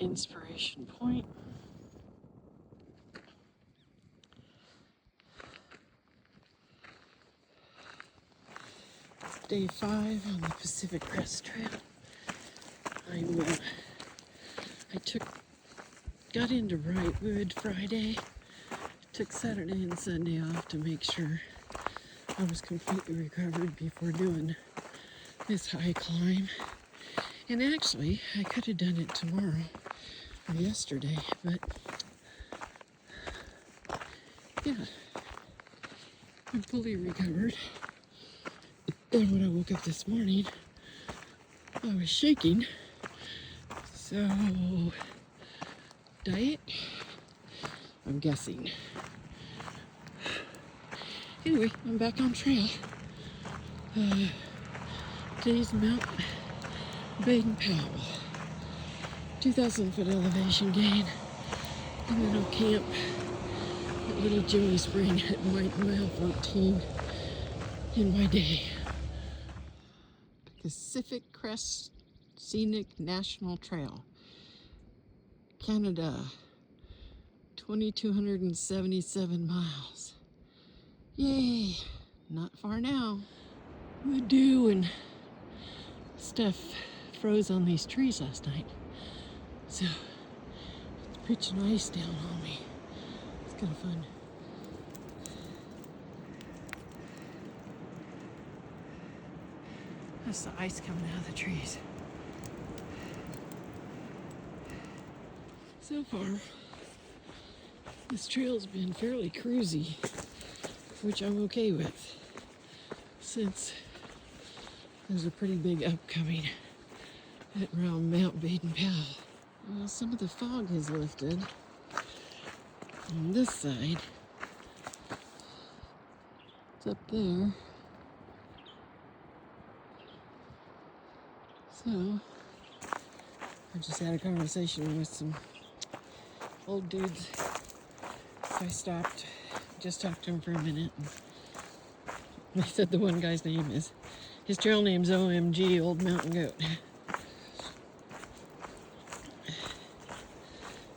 Inspiration Point. Day 5 on the Pacific Crest Trail. I got into Wrightwood Friday. Took Saturday and Sunday off to make sure I was completely recovered before doing this high climb. And actually, I could have done it tomorrow or yesterday, but yeah, I'm fully recovered. And when I woke up this morning, I was shaking. So, diet? I'm guessing. Anyway, I'm back on trail. Today's Mt.Baden Powell. 2,000 foot elevation gain. And then I'll camp at Little Jimmy Spring at mile 14 in my day. Pacific Crest Scenic National Trail. Canada. 2,277 miles. Yay! Not far now. The dew and stuff froze on these trees last night. So it's pitching ice down on me. It's kind of fun. That's the ice coming out of the trees. So far, this trail's been fairly cruisy, which I'm okay with, since there's a pretty big upcoming at around Mt.Baden Powell. Well, some of the fog has lifted on this side. It's up there. So, I just had a conversation with some old dudes. I stopped, just talked to him for a minute. And I said the one guy's name is, his trail name's OMG, Old Mountain Goat.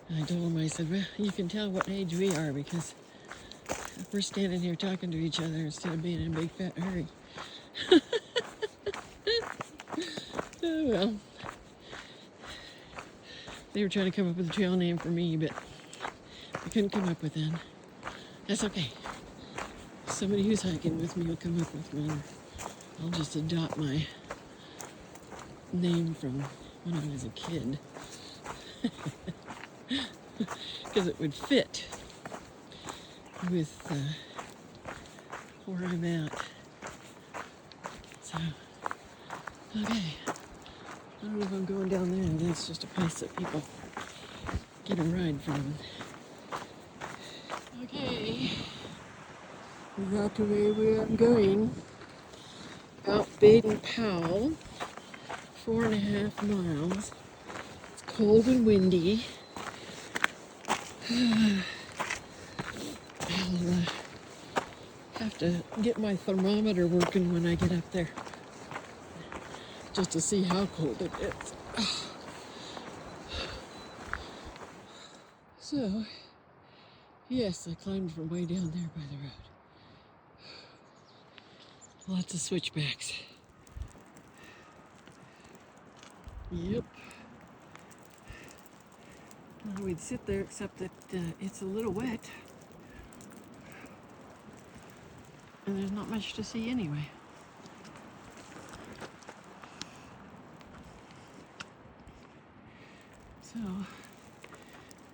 And I told him, I said, well, you can tell what age we are because we're standing here talking to each other instead of being in a big fat hurry. Oh, well. They were trying to come up with a trail name for me, but I couldn't come up with one. That's okay. Somebody who's hiking with me will come up with one. I'll just adopt my name from when I was a kid. Because it would fit with where I'm at. So, okay. I don't know if I'm going down there, and it's just a place that people get a ride from. Okay. We got to where I'm going. Mt.Baden Powell. 4.5 miles. It's cold and windy. I'll have to get my thermometer working when I get up there, just to see how cold it is. So, yes, I climbed from way down there by the road. Lots of switchbacks. Yep. Well, we'd sit there, except that it's a little wet. And there's not much to see anyway. So,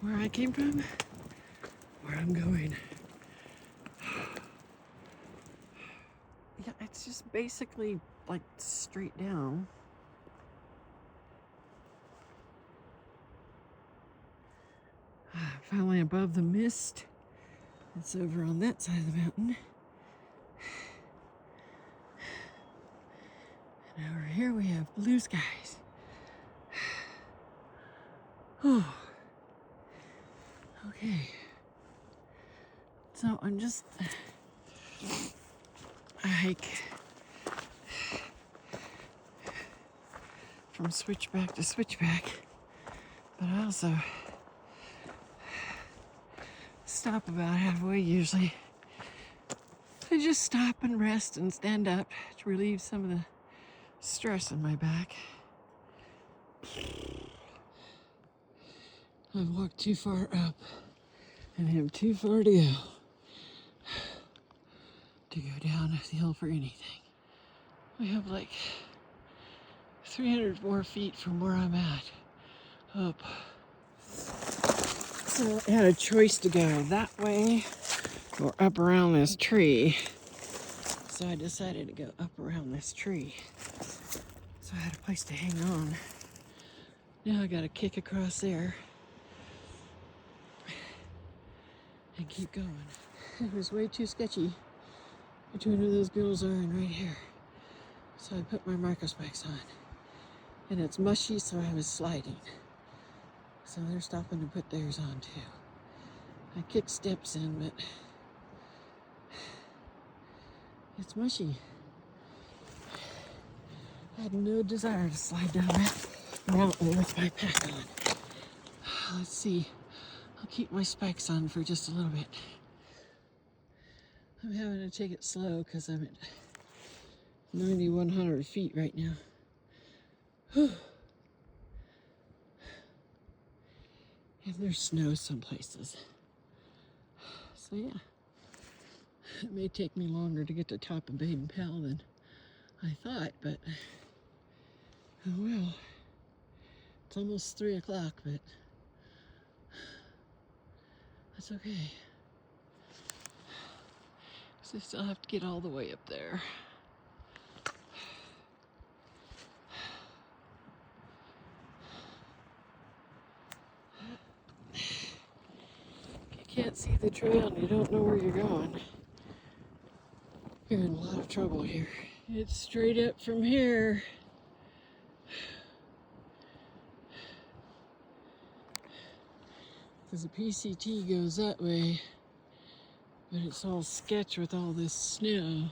where I came from, where I'm going. Yeah, it's just basically like straight down. Finally above the mist. It's over on that side of the mountain. And over here we have blue skies. Oh. Okay. So I'm just I hike from switchback to switchback But I also stop about halfway usually. I just stop and rest and stand up to relieve some of the stress in my back. I've walked too far up and have too far to go down the hill for anything. We have like 300 more feet from where I'm at up. So I had a choice to go that way or up around this tree. So I decided to go up around this tree. So I had a place to hang on. Now I gotta kick across there and keep going. It was way too sketchy between where those girls are and right here. So I put my micro spikes on. And it's mushy, so I was sliding. So they're stopping to put theirs on too. I kicked steps in, but it's mushy. I had no desire to slide down that mountain with my pack on. Let's see. I'll keep my spikes on for just a little bit. I'm having to take it slow because I'm at 9,100 feet right now. Whew. And there's snow some places. So yeah, it may take me longer to get to the top of Baden-Powell than I thought, but oh well. It's almost 3 o'clock, but that's okay. So I still have to get all the way up there. You can't see the trail and you don't know where you're going. You're in a lot of trouble here. It's straight up from here. Because the PCT goes that way, but it's all sketch with all this snow.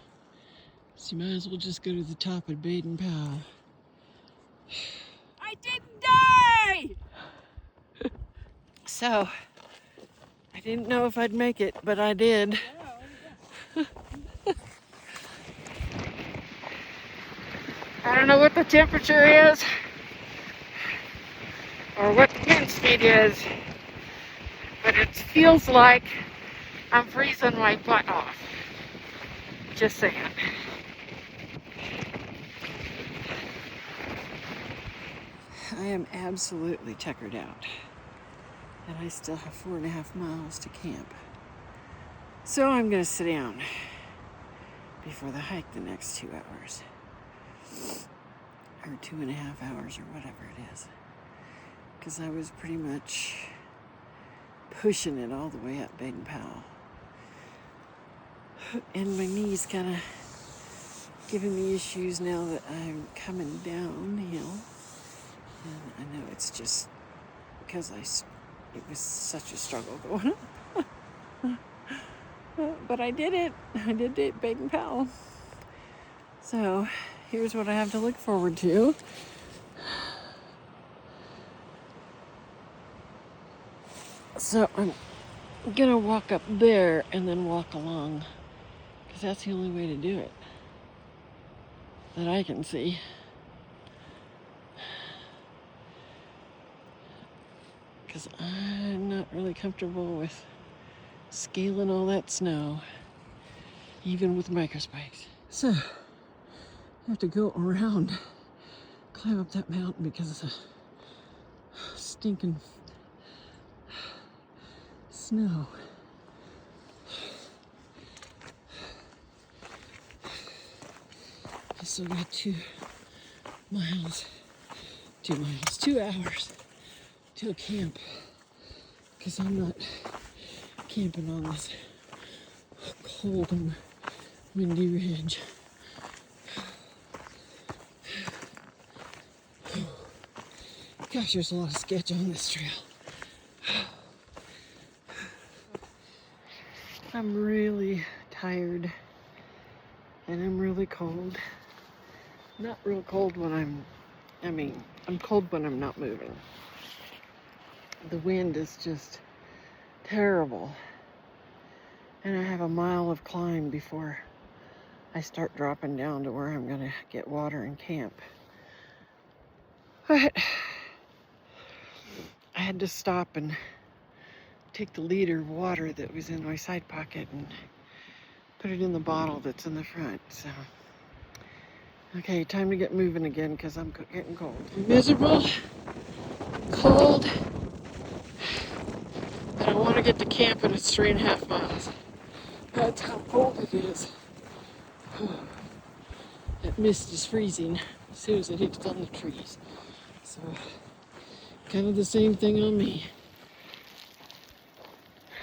So you might as well just go to the top of Baden-Powell. I didn't die! So, I didn't know if I'd make it, but I did. I don't know what the temperature is, or what the wind speed is, but it feels like I'm freezing my butt off. Just saying. I am absolutely tuckered out, and I still have 4.5 miles to camp. So I'm going to sit down before the hike the next 2 hours, or 2.5 hours, or whatever it is, because I was pretty much pushing it all the way up Baden-Powell, and my knees kind of giving me issues now that I'm coming downhill. And I know it's just because it was such a struggle going up. But I did it. I did it, Baden-Powell. So here's what I have to look forward to. So I'm gonna walk up there and then walk along, because that's the only way to do it that I can see. Because I'm not really comfortable with scaling all that snow, even with microspikes. So, I have to go around, climb up that mountain because of the stinking snow. I still got 2 hours till camp, because I'm not camping on this cold and windy ridge. Gosh, there's a lot of sketch on this trail. I'm really tired and I'm really cold. Not real cold when I'm cold when I'm not moving. The wind is just terrible. And I have a mile of climb before I start dropping down to where I'm going to get water and camp. But I had to stop and take the liter of water that was in my side pocket and put it in the bottle that's in the front. So, okay, time to get moving again because I'm getting cold. Miserable, cold, and I want to get to camp, and it's 3.5 miles. That's how cold it is. That mist is freezing as soon as it hits on the trees. So, kind of the same thing on me.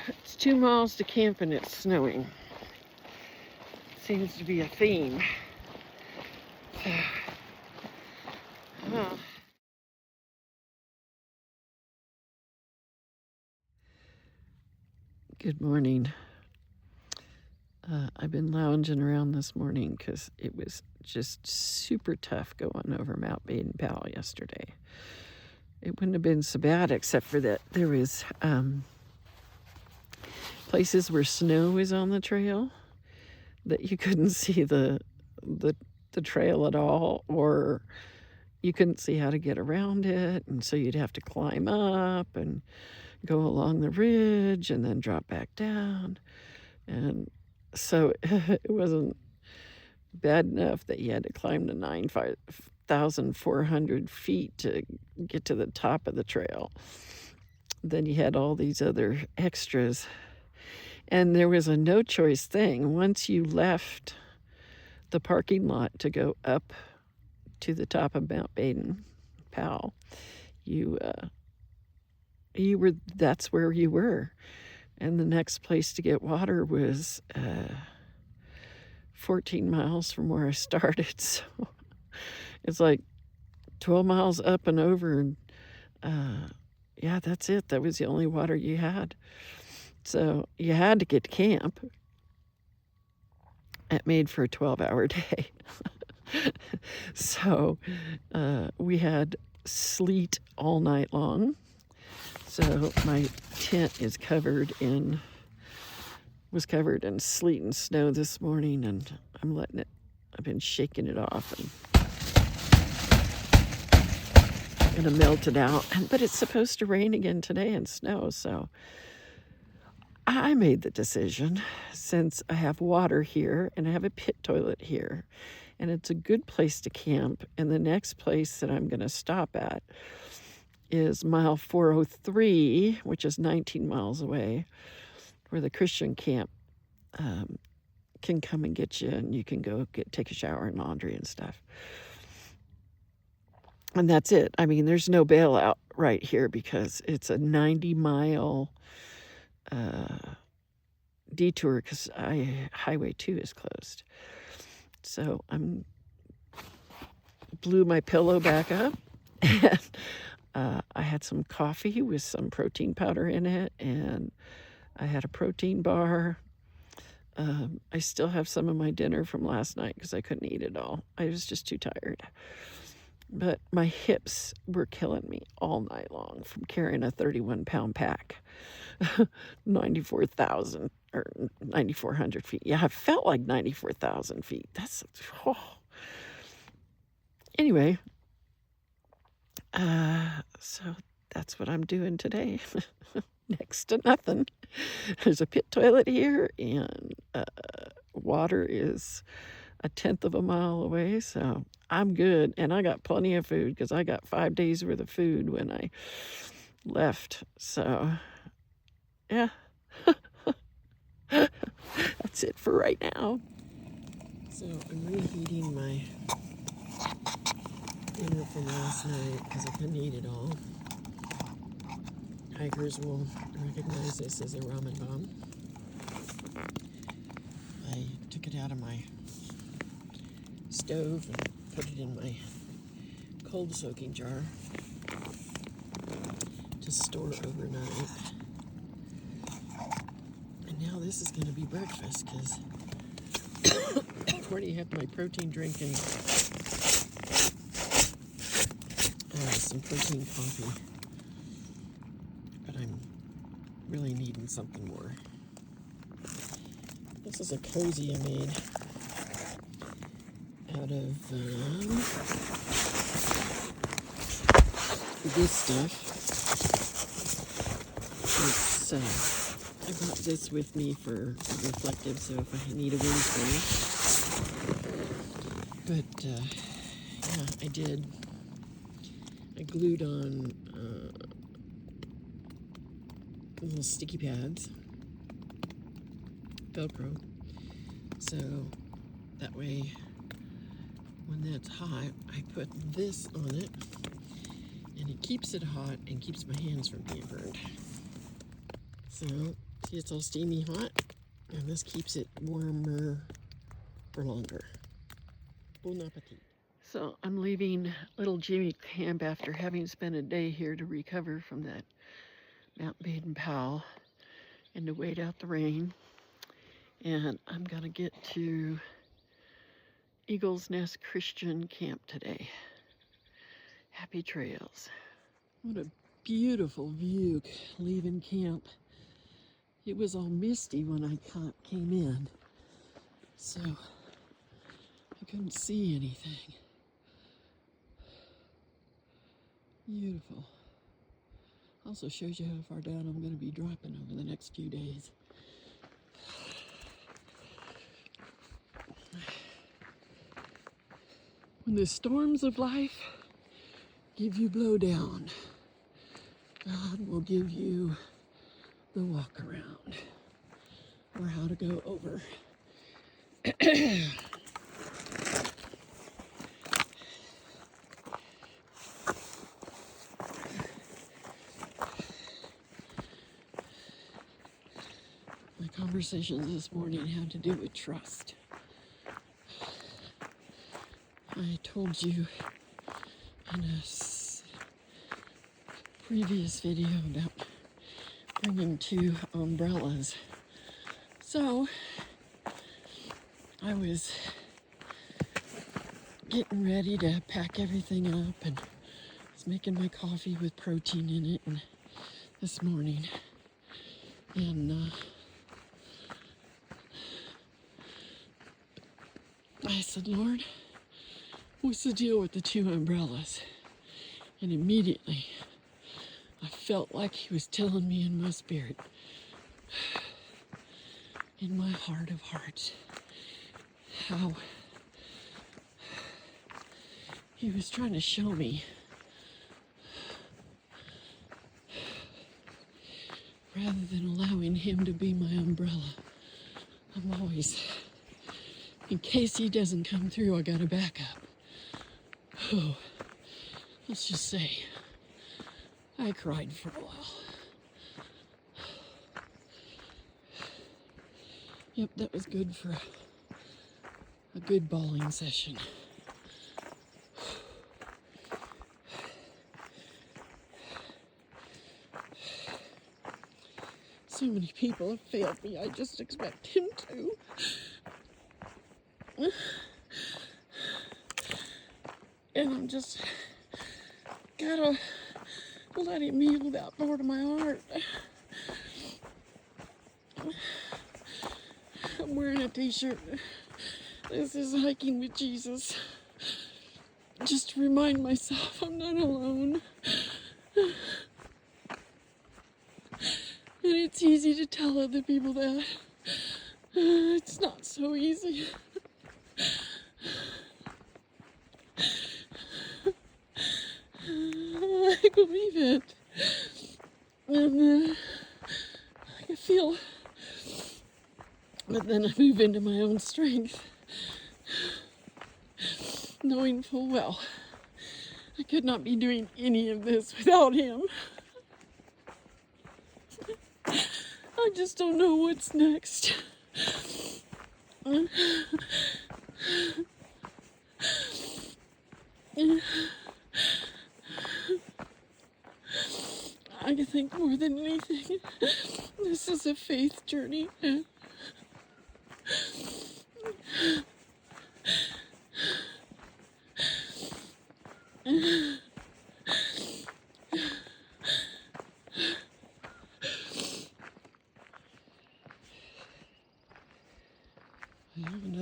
It's 2 miles to camp and it's snowing. Seems to be a theme. So, Good morning. I've been lounging around this morning because it was just super tough going over Mt.Baden, Powell yesterday. It wouldn't have been so bad except for that there was places where snow was on the trail that you couldn't see the trail at all, or you couldn't see how to get around it, and so you'd have to climb up and go along the ridge and then drop back down. And so it wasn't bad enough that you had to climb to 9,400 feet to get to the top of the trail. Then you had all these other extras. And there was a no choice thing. Once you left the parking lot to go up to the top of Mt.Baden, Powell, that's where you were. And the next place to get water was 14 miles from where I started. So it's like 12 miles up and over. And yeah, that's it. That was the only water you had. So you had to get to camp. It made for a 12-hour day. So we had sleet all night long. So my tent was covered in sleet and snow this morning, and I've been shaking it off and gonna melt it out. But it's supposed to rain again today and snow, so I made the decision, since I have water here and I have a pit toilet here, and it's a good place to camp, and the next place that I'm gonna stop at is mile 403, which is 19 miles away, where the Christian camp can come and get you, and you can go take a shower and laundry and stuff. And that's it. I mean, there's no bailout right here because it's a 90-mile detour because Highway 2 is closed. So blew my pillow back up, and I had some coffee with some protein powder in it, and I had a protein bar. I still have some of my dinner from last night because I couldn't eat it all. I was just too tired. But my hips were killing me all night long from carrying a 31-pound pack. 94,000 or 9,400 feet. Yeah, I felt like 94,000 feet. Anyway, so that's what I'm doing today. Next to nothing. There's a pit toilet here, and water is 1/10 of a mile away, so I'm good. And I got plenty of food because I got 5 days worth of food when I left. So, yeah. That's it for right now. So I'm reheating my dinner from last night because I couldn't eat it all. Hikers will recognize this as a ramen bomb. I took it out of my stove and put it in my cold soaking jar to store overnight. And now this is going to be breakfast because I've already had my protein drink and some protein coffee. I'm really needing something more. This is a cozy I made out of this stuff. It's, I brought this with me for reflective, so if I need a wind screen. But yeah, I did. I glued on little sticky pads, Velcro, so that way when that's hot, I put this on it, and it keeps it hot and keeps my hands from being burned. So, see, it's all steamy hot, and this keeps it warmer for longer. Bon appetit. So, I'm leaving little Jimmy camp after having spent a day here to recover from that Mt.Baden Powell and to wait out the rain. And I'm gonna get to Eagle's Nest Christian Camp today. Happy trails. What a beautiful view leaving camp. It was all misty when I came in, so I couldn't see anything. Beautiful. Also shows you how far down I'm going to be dropping over the next few days. When the storms of life give you blow down, God will give you the walk around, or how to go over. My conversations this morning had to do with trust. I told you in a previous video about bringing 2 umbrellas. So I was getting ready to pack everything up and was making my coffee with protein in it and this morning. And I said, Lord, what's the deal with the 2 umbrellas? And immediately I felt like he was telling me in my spirit, in my heart of hearts, how he was trying to show me rather than allowing him to be my umbrella, I'm always, in case he doesn't come through, I gotta back up. Oh, let's just say, I cried for a while. Yep, that was good for a good bawling session. So many people have failed me, I just expect him to. And I'm just gotta let him heal that part of my heart. I'm wearing a t-shirt. This is Hiking with Jesus. Just to remind myself I'm not alone. And it's easy to tell other people that. It's not so easy. I believe it. And I can feel. But then I move into my own strength, knowing full well I could not be doing any of this without him. I just don't know what's next. I think more than anything, this is a faith journey.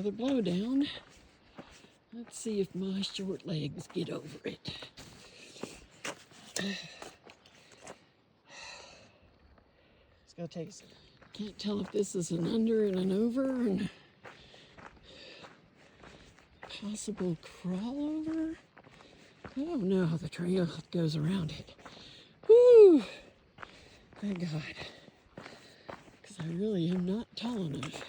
another blowdown. Let's see if my short legs get over it. It's gonna take. Can't tell if this is an under and an over and possible crawl over. Oh no, the trail goes around it. Woo! Thank God. Because I really am not tall enough.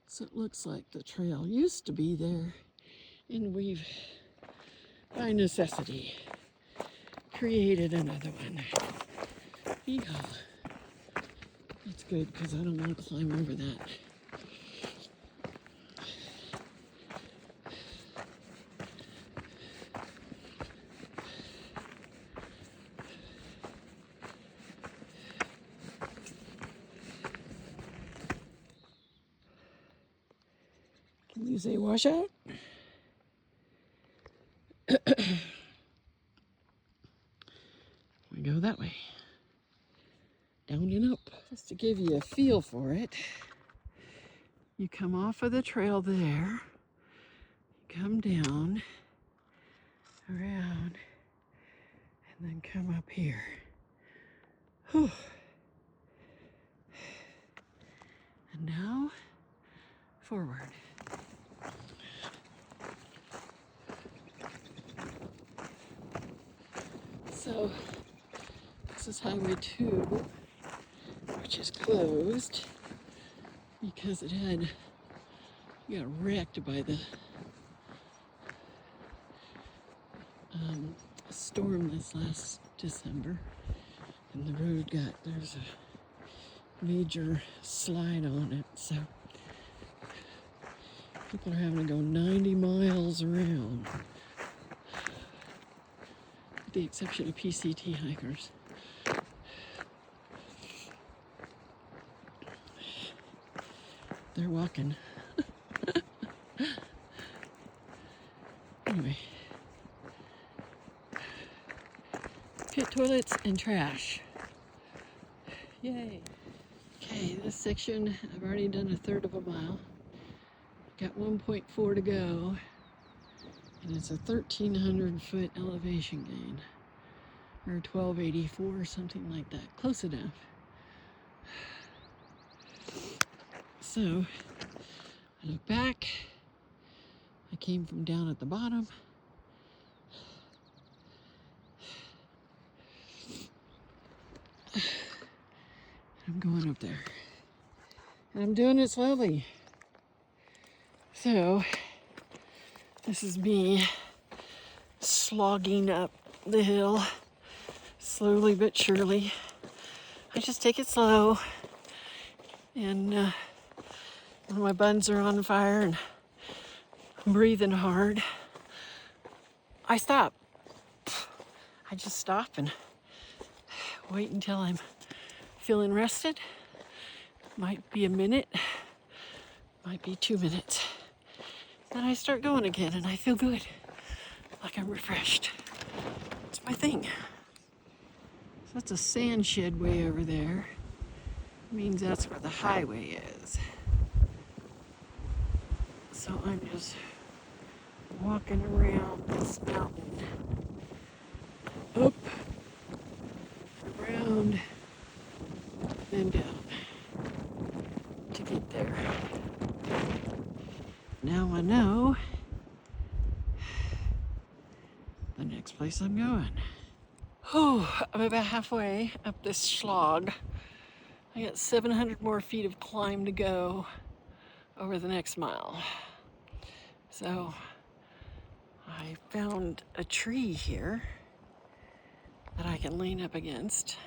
So it looks like the trail used to be there, and we've, by necessity, created another one. Yeehaw. That's good because I don't want to climb over that. Can you say washout? We go that way. Down and up. Just to give you a feel for it, you come off of the trail there, come down, around, and then come up here. Whew. And now, forward. So, this is Highway 2, which is closed because it got wrecked by the storm this last December, and the road there's a major slide on it, so people are having to go 90 miles around, with the exception of PCT hikers. They're walking. Anyway. Pit toilets and trash. Yay. Okay, this section, I've already done a third of a mile. Got 1.4 to go. And it's a 1,300 foot elevation gain. Or 1,284 or something like that. Close enough. So, I look back. I came from down at the bottom. I'm going up there. And I'm doing it slowly. So, this is me slogging up the hill, slowly but surely. I just take it slow. And when my buns are on fire and I'm breathing hard, I stop. I just stop and wait until I'm feeling rested. Might be a minute, might be 2 minutes. Then I start going again and I feel good, like I'm refreshed. It's my thing. So that's a sand shed way over there. It means that's where the highway is. So I'm just walking around this mountain. Up, around, and down to get there. Now I know the next place I'm going. Oh, I'm about halfway up this slog. I got 700 more feet of climb to go over the next mile. So I found a tree here that I can lean up against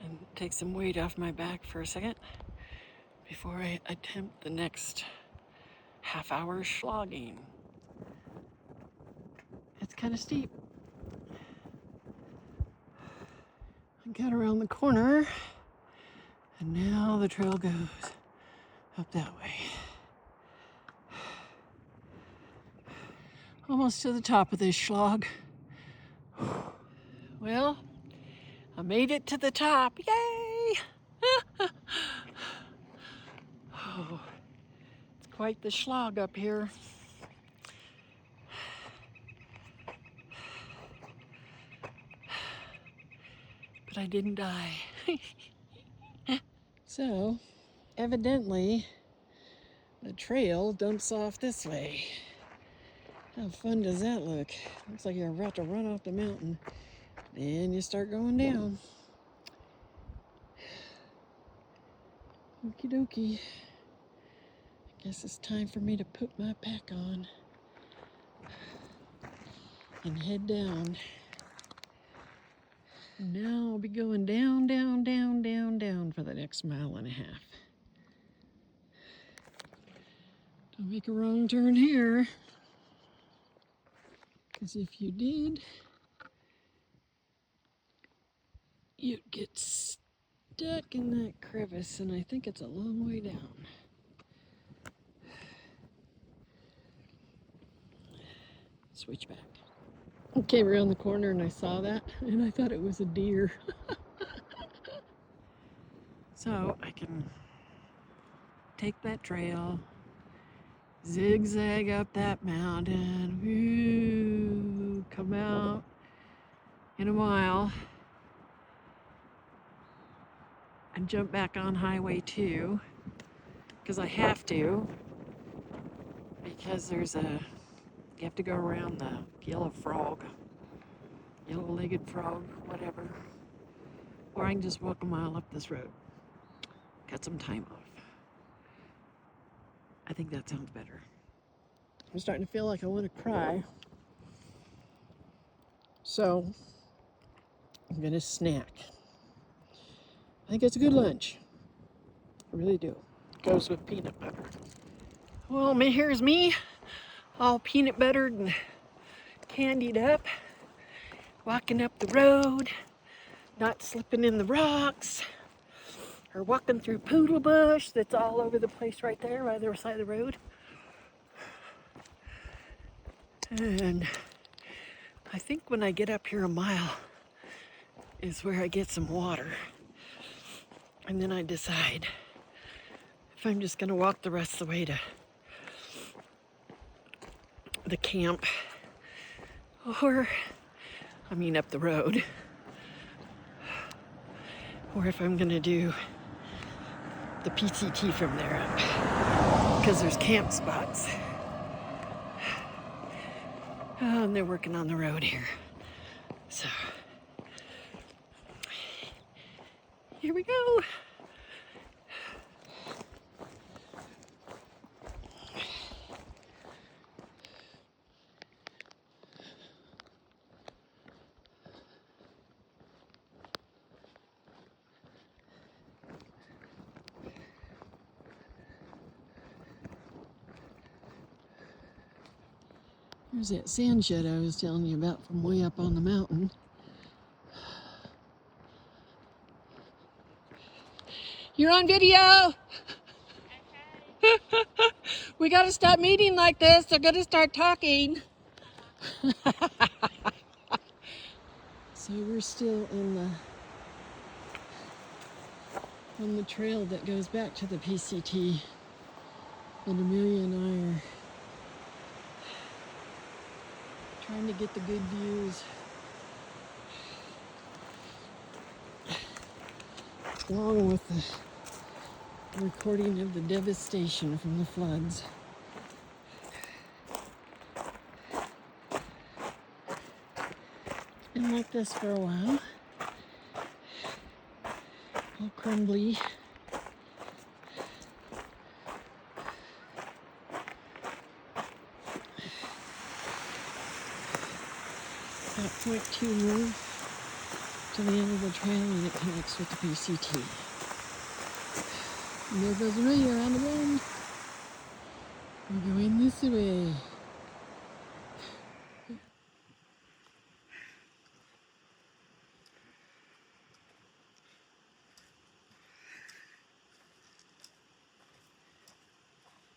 and take some weight off my back for a second before I attempt the next half-hour slogging. It's kind of steep. I got around the corner and now the trail goes up that way. Almost to the top of this slog. Well, I made it to the top. Yay! Oh, it's quite the slog up here. But I didn't die. So, evidently, the trail dumps off this way. How fun does that look? Looks like you're about to run off the mountain. Then you start going down. Okie dokie. I guess it's time for me to put my pack on and head down. Now I'll be going down, down, down, down, down for the next 1.5 miles. Don't make a wrong turn here. Because if you did, you'd get stuck in that crevice, and I think it's a long way down. Switch back. I came around the corner and I saw that, and I thought it was a deer. So I can take that trail, zigzag up that mountain, woo, come out in a mile, and jump back on Highway 2, because I have to, because there's you have to go around the yellow-legged frog, whatever. Or I can just walk a mile up this road. Cut some time off. I think that sounds better. I'm starting to feel like I want to cry. So, I'm gonna snack. I think it's a good lunch. I really do. Goes with peanut butter. Well, here's me, all peanut buttered and candied up, walking up the road, not slipping in the rocks, or walking through poodle bush that's all over the place right there, right there side of the road. And I think when I get up here a mile is where I get some water. And then I decide if I'm just gonna walk the rest of the way to the camp, or, up the road, or if I'm gonna do the PCT from there up, because there's camp spots. Oh, and they're working on the road here. So, here we go. There's that sand shed I was telling you about from way up on the mountain. You're on video! We gotta stop meeting like this. They're gonna start talking. So we're still on the trail that goes back to the PCT. And Amelia and I are trying to get the good views, along with the recording of the devastation from the floods. It's been like this for a while, all crumbly. About 0.2 more to the end of the trail, and it connects with the PCT. And there goes Amelia around the bend. We're going this way.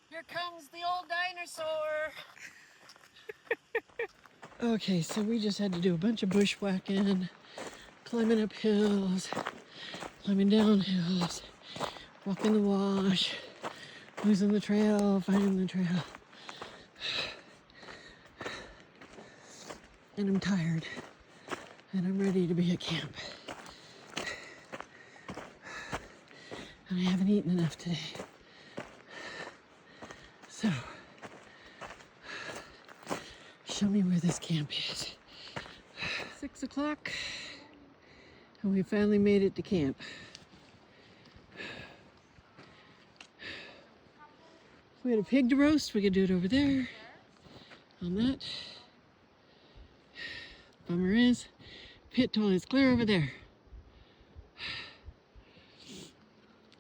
Here comes the old dinosaur. Okay, so we just had to do a bunch of bushwhacking, climbing up hills, climbing down hills, walking the wash, losing the trail, finding the trail. And I'm tired, and I'm ready to be at camp. And I haven't eaten enough today. So, show me where this camp is. 6 o'clock, and we finally made it to camp. If we had a pig to roast, we could do it over there, on that. Bummer is, pit toilet's clear over there.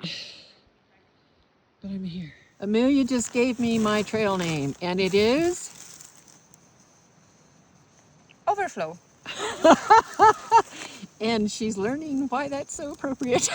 But I'm here. Amelia just gave me my trail name, and it is? Overflow. And she's learning why that's so appropriate.